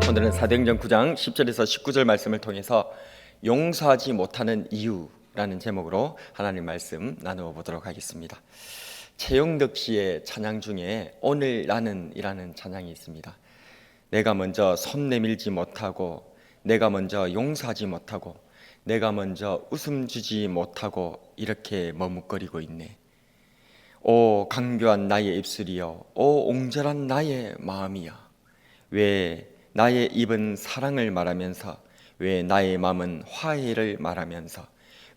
오늘은 사도행전 9장 10절에서 19절 말씀을 통해서 용서하지 못하는 이유라는 제목으로 하나님 말씀 나누어 보도록 하겠습니다. 최용덕 씨의 찬양 중에 오늘 나는 이라는 찬양이 있습니다. 내가 먼저 손 내밀지 못하고, 내가 먼저 용서하지 못하고, 내가 먼저 웃음 주지 못하고 이렇게 머뭇거리고 있네. 오 강교한 나의 입술이여, 오 옹졸한 나의 마음이여, 왜 나의 입은 사랑을 말하면서, 왜 나의 마음은 화해를 말하면서,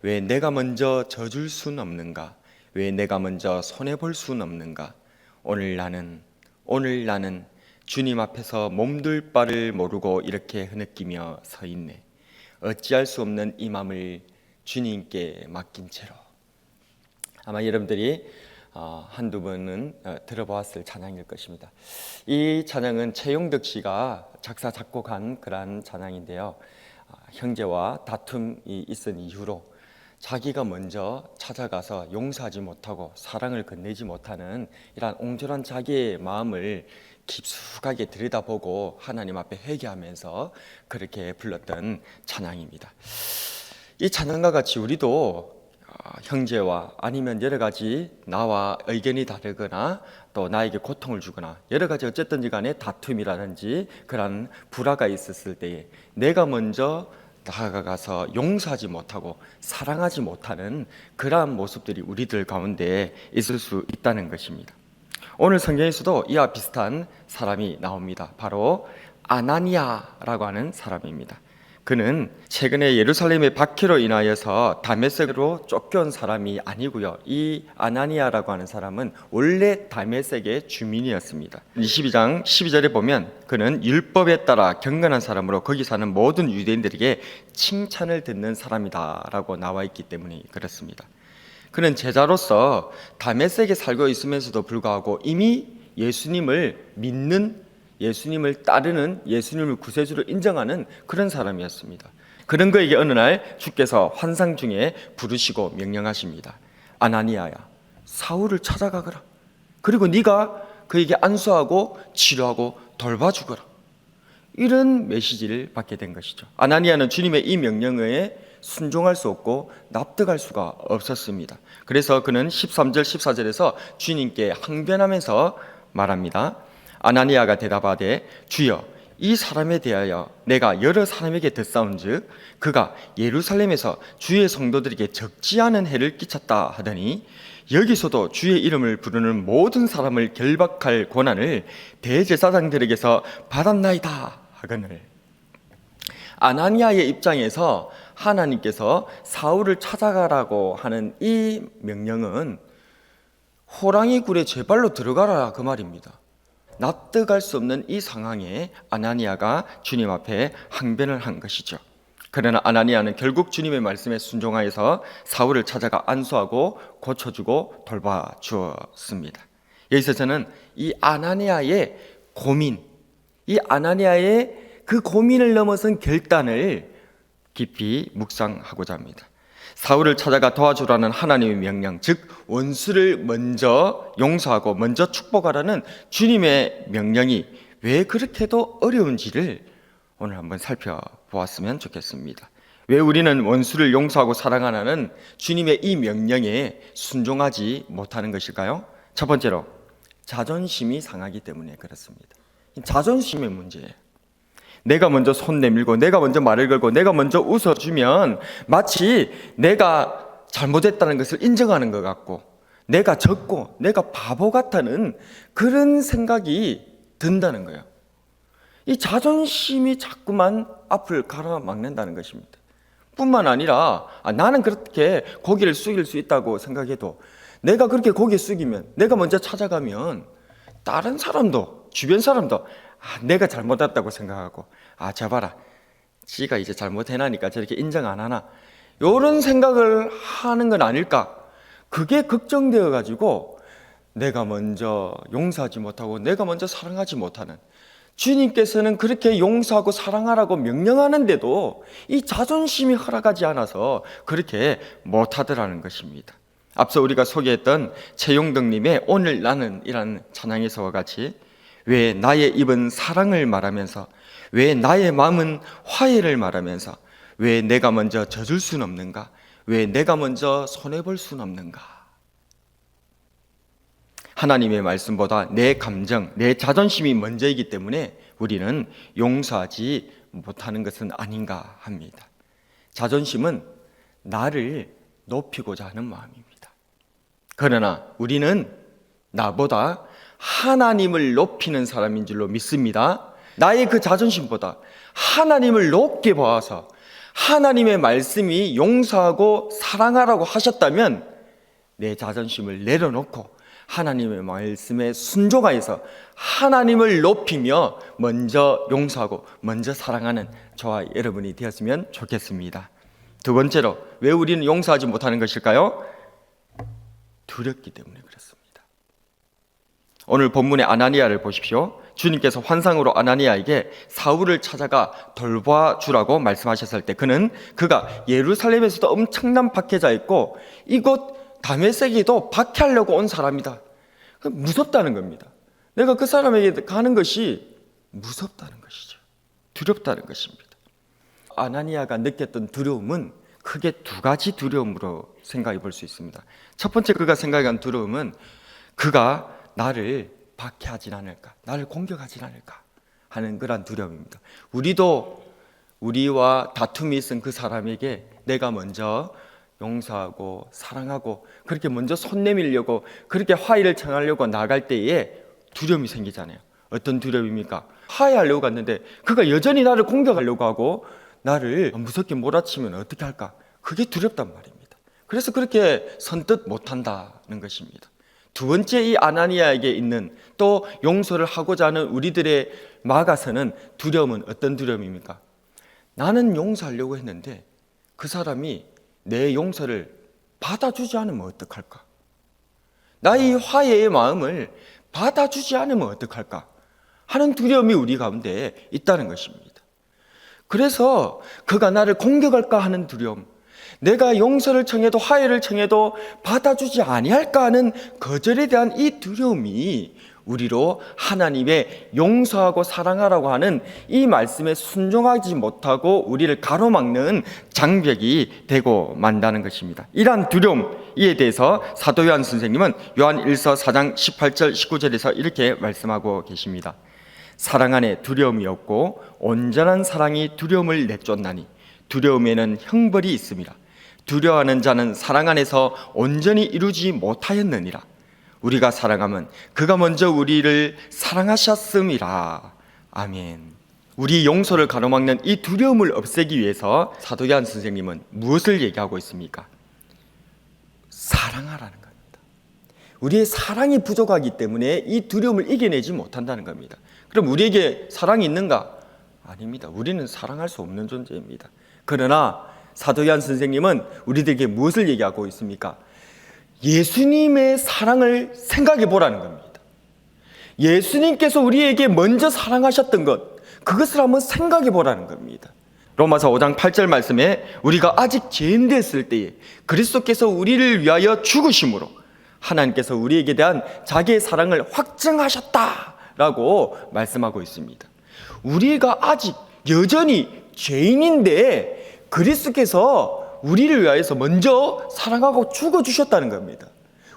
왜 내가 먼저 져줄 순 없는가, 왜 내가 먼저 손해볼 순 없는가. 오늘 나는 주님 앞에서 몸둘 바를 모르고 이렇게 흐느끼며 서 있네. 어찌할 수 없는 이 마음을 주님께 맡긴 채로. 아마 여러분들이 한두 번은 들어보았을 찬양일 것입니다. 이 찬양은 최용덕 씨가 작사 작곡한 그러한 찬양인데요, 형제와 다툼이 있은 이후로 자기가 먼저 찾아가서 용서하지 못하고 사랑을 건네지 못하는 이러한 옹졸한 자기의 마음을 깊숙하게 들여다보고 하나님 앞에 회개하면서 그렇게 불렀던 찬양입니다. 이 찬양과 같이 우리도 형제와 아니면 여러 가지 나와 의견이 다르거나 또 나에게 고통을 주거나 여러 가지 어쨌든지 간에 다툼이라든지 그런 불화가 있었을 때에 내가 먼저 다가가서 용서하지 못하고 사랑하지 못하는 그러한 모습들이 우리들 가운데 있을 수 있다는 것입니다. 오늘 성경에서도 이와 비슷한 사람이 나옵니다. 바로 아나니아라고 하는 사람입니다. 그는 최근에 예루살렘의 박해로 인하여서 다메섹으로 쫓겨온 사람이 아니고요, 이 아나니아라고 하는 사람은 원래 다메섹의 주민이었습니다. 22장 12절에 보면 그는 율법에 따라 경건한 사람으로 거기 사는 모든 유대인들에게 칭찬을 듣는 사람이다 라고 나와 있기 때문에 그렇습니다. 그는 제자로서 다메섹에 살고 있으면서도 불구하고 이미 예수님을 믿는, 예수님을 따르는, 예수님을 구세주로 인정하는 그런 사람이었습니다. 그런 그에게 어느 날 주께서 환상 중에 부르시고 명령하십니다. 아나니아야, 사울을 찾아가거라. 그리고 네가 그에게 안수하고 치료하고 돌봐주거라. 이런 메시지를 받게 된 것이죠. 아나니아는 주님의 이 명령에 순종할 수 없고 납득할 수가 없었습니다. 그래서 그는 13절 14절에서 주님께 항변하면서 말합니다. 아나니아가 대답하되 주여, 이 사람에 대하여 내가 여러 사람에게 듣사온즉 그가 예루살렘에서 주의 성도들에게 적지 않은 해를 끼쳤다 하더니 여기서도 주의 이름을 부르는 모든 사람을 결박할 권한을 대제사장들에게서 받았나이다 하거늘. 아나니아의 입장에서 하나님께서 사울을 찾아가라고 하는 이 명령은 호랑이 굴에 제발로 들어가라 그 말입니다. 납득할 수 없는 이 상황에 아나니아가 주님 앞에 항변을 한 것이죠. 그러나 아나니아는 결국 주님의 말씀에 순종하여서 사울을 찾아가 안수하고 고쳐주고 돌봐주었습니다. 여기서 저는 이 아나니아의 고민, 이 아나니아의 그 고민을 넘어선 결단을 깊이 묵상하고자 합니다. 사울을 찾아가 도와주라는 하나님의 명령, 즉 원수를 먼저 용서하고 먼저 축복하라는 주님의 명령이 왜 그렇게도 어려운지를 오늘 한번 살펴보았으면 좋겠습니다. 왜 우리는 원수를 용서하고 사랑하라는 주님의 이 명령에 순종하지 못하는 것일까요? 첫 번째로 자존심이 상하기 때문에 그렇습니다. 자존심의 문제예요. 내가 먼저 손 내밀고 내가 먼저 말을 걸고 내가 먼저 웃어주면 마치 내가 잘못했다는 것을 인정하는 것 같고 내가 졌고 내가 바보 같다는 그런 생각이 든다는 거예요. 이 자존심이 자꾸만 앞을 가로막는다는 것입니다. 뿐만 아니라 나는 그렇게 고개를 숙일 수 있다고 생각해도 내가 그렇게 고개 숙이면, 내가 먼저 찾아가면 다른 사람도, 주변 사람도 내가 잘못했다고 생각하고 저 봐라, 지가 이제 잘못해나니까 저렇게 인정 안 하나, 이런 생각을 하는 건 아닐까. 그게 걱정되어 가지고 내가 먼저 용서하지 못하고 내가 먼저 사랑하지 못하는, 주님께서는 그렇게 용서하고 사랑하라고 명령하는데도 이 자존심이 허락하지 않아서 그렇게 못하더라는 것입니다. 앞서 우리가 소개했던 최용덕님의 오늘 나는 이라는 찬양에서와 같이 왜 나의 입은 사랑을 말하면서 왜 나의 마음은 화해를 말하면서 왜 내가 먼저 져줄 수는 없는가? 왜 내가 먼저 손해볼 수는 없는가? 하나님의 말씀보다 내 감정, 내 자존심이 먼저이기 때문에 우리는 용서하지 못하는 것은 아닌가 합니다. 자존심은 나를 높이고자 하는 마음입니다. 그러나 우리는 나보다 하나님을 높이는 사람인 줄로 믿습니다. 나의 그 자존심보다 하나님을 높게 보아서 하나님의 말씀이 용서하고 사랑하라고 하셨다면 내 자존심을 내려놓고 하나님의 말씀에 순종하여서 하나님을 높이며 먼저 용서하고 먼저 사랑하는 저와 여러분이 되었으면 좋겠습니다. 두 번째로 왜 우리는 용서하지 못하는 것일까요? 두렵기 때문에 그렇습니다. 오늘 본문의 아나니아를 보십시오. 주님께서 환상으로 아나니아에게 사울을 찾아가 돌봐주라고 말씀하셨을 때 그가 예루살렘에서도 엄청난 박해자였고 이곳 다메섹에도 박해하려고 온 사람이다. 무섭다는 겁니다. 내가 그 사람에게 가는 것이 무섭다는 것이죠. 두렵다는 것입니다. 아나니아가 느꼈던 두려움은 크게 두 가지 두려움으로 생각해 볼 수 있습니다. 첫 번째 그가 생각한 두려움은 그가 나를 박해하진 않을까, 나를 공격하진 않을까 하는 그런 두려움입니다. 우리도 우리와 다툼이 있은 그 사람에게 내가 먼저 용서하고 사랑하고 그렇게 먼저 손 내밀려고 그렇게 화해를 청하려고 나갈 때에 두려움이 생기잖아요. 어떤 두려움입니까? 화해하려고 갔는데 그가 여전히 나를 공격하려고 하고 나를 무섭게 몰아치면 어떻게 할까? 그게 두렵단 말입니다. 그래서 그렇게 선뜻 못한다는 것입니다. 두 번째 이 아나니아에게 있는 또 용서를 하고자 하는 우리들의 막아서는 두려움은 어떤 두려움입니까? 나는 용서하려고 했는데 그 사람이 내 용서를 받아주지 않으면 어떡할까? 나의 화해의 마음을 받아주지 않으면 어떡할까? 하는 두려움이 우리 가운데 있다는 것입니다. 그래서 그가 나를 공격할까 하는 두려움, 내가 용서를 청해도 화해를 청해도 받아주지 아니할까 하는 거절에 대한 이 두려움이 우리로 하나님의 용서하고 사랑하라고 하는 이 말씀에 순종하지 못하고 우리를 가로막는 장벽이 되고 만다는 것입니다. 이러한 두려움, 이에 대해서 사도 요한 선생님은 요한 1서 4장 18절 19절에서 이렇게 말씀하고 계십니다. 사랑 안에 두려움이 없고 온전한 사랑이 두려움을 내쫓나니 두려움에는 형벌이 있습니다. 두려워하는 자는 사랑 안에서 온전히 이루지 못하였느니라. 우리가 사랑하면 그가 먼저 우리를 사랑하셨음이라. 아멘. 우리 용서를 가로막는 이 두려움을 없애기 위해서 사도 요한 선생님은 무엇을 얘기하고 있습니까? 사랑하라는 겁니다. 우리의 사랑이 부족하기 때문에 이 두려움을 이겨내지 못한다는 겁니다. 그럼 우리에게 사랑이 있는가? 아닙니다. 우리는 사랑할 수 없는 존재입니다. 그러나 사도 요한 선생님은 우리들에게 무엇을 얘기하고 있습니까? 예수님의 사랑을 생각해 보라는 겁니다. 예수님께서 우리에게 먼저 사랑하셨던 것, 그것을 한번 생각해 보라는 겁니다. 로마서 5장 8절 말씀에 우리가 아직 죄인 됐을 때에 그리스도께서 우리를 위하여 죽으심으로 하나님께서 우리에게 대한 자기의 사랑을 확증하셨다라고 말씀하고 있습니다. 우리가 아직 여전히 죄인인데 그리스도께서 우리를 위하여서 먼저 사랑하고 죽어주셨다는 겁니다.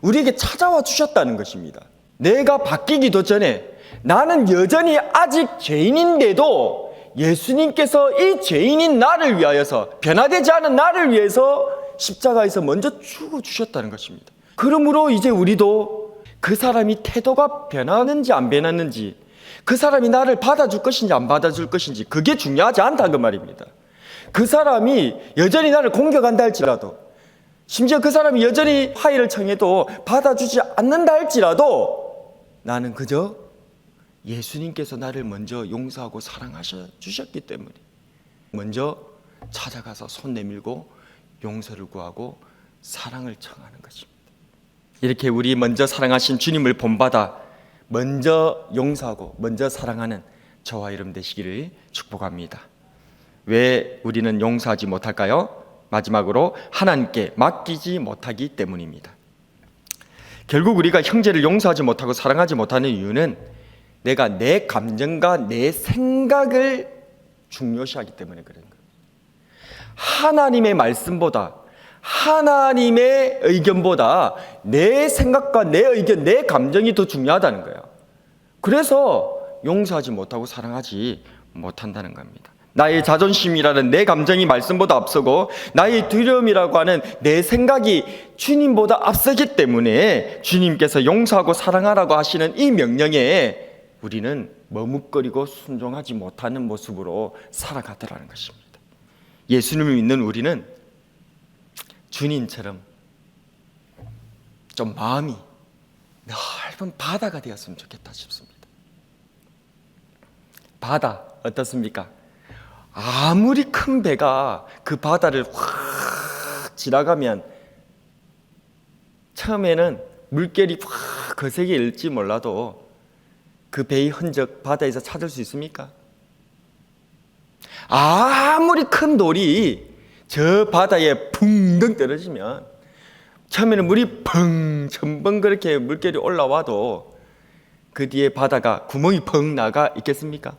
우리에게 찾아와 주셨다는 것입니다. 내가 바뀌기도 전에 나는 여전히 아직 죄인인데도 예수님께서 이 죄인인 나를 위하여서, 변화되지 않은 나를 위해서 십자가에서 먼저 죽어주셨다는 것입니다. 그러므로 이제 우리도 그 사람이 태도가 변하는지 안 변하는지, 그 사람이 나를 받아줄 것인지 안 받아줄 것인지 그게 중요하지 않다 그 말입니다. 그 사람이 여전히 나를 공격한다 할지라도, 심지어 그 사람이 여전히 화해를 청해도 받아주지 않는다 할지라도 나는 그저 예수님께서 나를 먼저 용서하고 사랑하셔 주셨기 때문에 먼저 찾아가서 손 내밀고 용서를 구하고 사랑을 청하는 것입니다. 이렇게 우리 먼저 사랑하신 주님을 본받아 먼저 용서하고 먼저 사랑하는 저와 여러분 되시기를 축복합니다. 왜 우리는 용서하지 못할까요? 마지막으로 하나님께 맡기지 못하기 때문입니다. 결국 우리가 형제를 용서하지 못하고 사랑하지 못하는 이유는 내가 내 감정과 내 생각을 중요시하기 때문에 그런 거예요. 하나님의 말씀보다, 하나님의 의견보다 내 생각과 내 의견, 내 감정이 더 중요하다는 거예요. 그래서 용서하지 못하고 사랑하지 못한다는 겁니다. 나의 자존심이라는 내 감정이 말씀보다 앞서고 나의 두려움이라고 하는 내 생각이 주님보다 앞서기 때문에 주님께서 용서하고 사랑하라고 하시는 이 명령에 우리는 머뭇거리고 순종하지 못하는 모습으로 살아가더라는 것입니다. 예수님을 믿는 우리는 주님처럼 좀 마음이 넓은 바다가 되었으면 좋겠다 싶습니다. 바다 어떻습니까? 아무리 큰 배가 그 바다를 확 지나가면 처음에는 물결이 확 거세게 일지 몰라도 그 배의 흔적 바다에서 찾을 수 있습니까? 아무리 큰 돌이 저 바다에 붕덩 떨어지면 처음에는 물이 펑 첨벙 그렇게 물결이 올라와도 그 뒤에 바다가 구멍이 펑 나가 있겠습니까?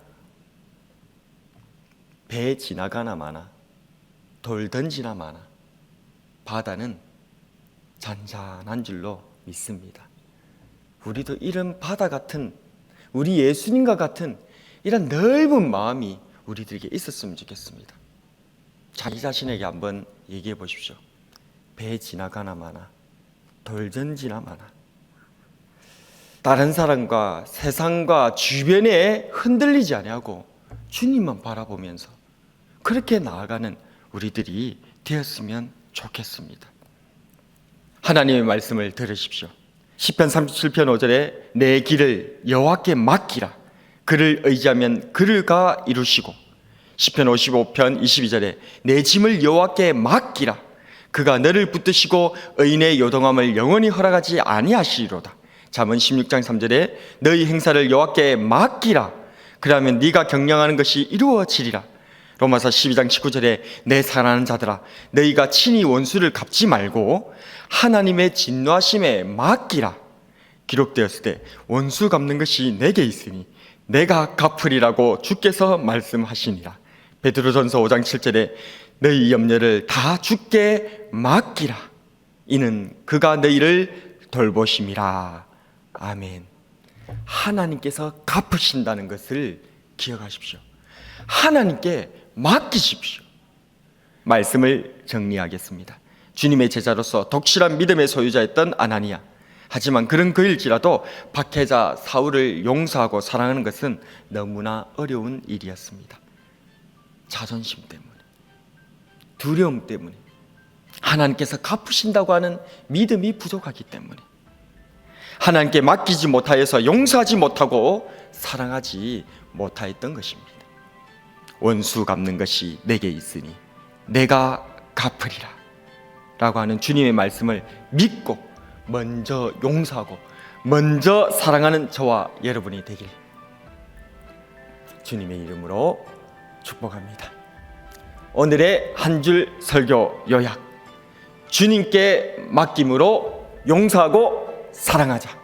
배 지나가나 마나 돌 던지나 마나 바다는 잔잔한 줄로 믿습니다. 우리도 이런 바다 같은, 우리 예수님과 같은 이런 넓은 마음이 우리들에게 있었으면 좋겠습니다. 자기 자신에게 한번 얘기해 보십시오. 배 지나가나 마나 돌 던지나 마나 다른 사람과 세상과 주변에 흔들리지 아니하고 주님만 바라보면서 그렇게 나아가는 우리들이 되었으면 좋겠습니다. 하나님의 말씀을 들으십시오. 시편 37편 5절에 내 길을 여호와께 맡기라. 그를 의지하면 그가 이루시고, 시편 55편 22절에 내 짐을 여호와께 맡기라. 그가 너를 붙드시고 의인의 요동함을 영원히 허락하지 아니하시리로다. 잠언 16장 3절에 너희 행사를 여호와께 맡기라. 그러면 네가 경영하는 것이 이루어지리라. 로마서 12장 19절에 내 사랑하는 자들아 너희가 친히 원수를 갚지 말고 하나님의 진노하심에 맡기라. 기록되었을 때 원수 갚는 것이 내게 있으니 내가 갚으리라고 주께서 말씀하시니라. 베드로전서 5장 7절에 너희 염려를 다 주께 맡기라. 이는 그가 너희를 돌보심이라. 아멘. 하나님께서 갚으신다는 것을 기억하십시오. 하나님께 맡기십시오. 말씀을 정리하겠습니다. 주님의 제자로서 독실한 믿음의 소유자였던 아나니아. 하지만 그런 그일지라도 박해자 사울을 용서하고 사랑하는 것은 너무나 어려운 일이었습니다. 자존심 때문에, 두려움 때문에, 하나님께서 갚으신다고 하는 믿음이 부족하기 때문에, 하나님께 맡기지 못하여서 용서하지 못하고 사랑하지 못하였던 것입니다. 원수 갚는 것이 내게 있으니 내가 갚으리라 라고 하는 주님의 말씀을 믿고 먼저 용서하고 먼저 사랑하는 저와 여러분이 되길 주님의 이름으로 축복합니다. 오늘의 한 줄 설교 요약: 주님께 맡김으로 용서하고 사랑하자.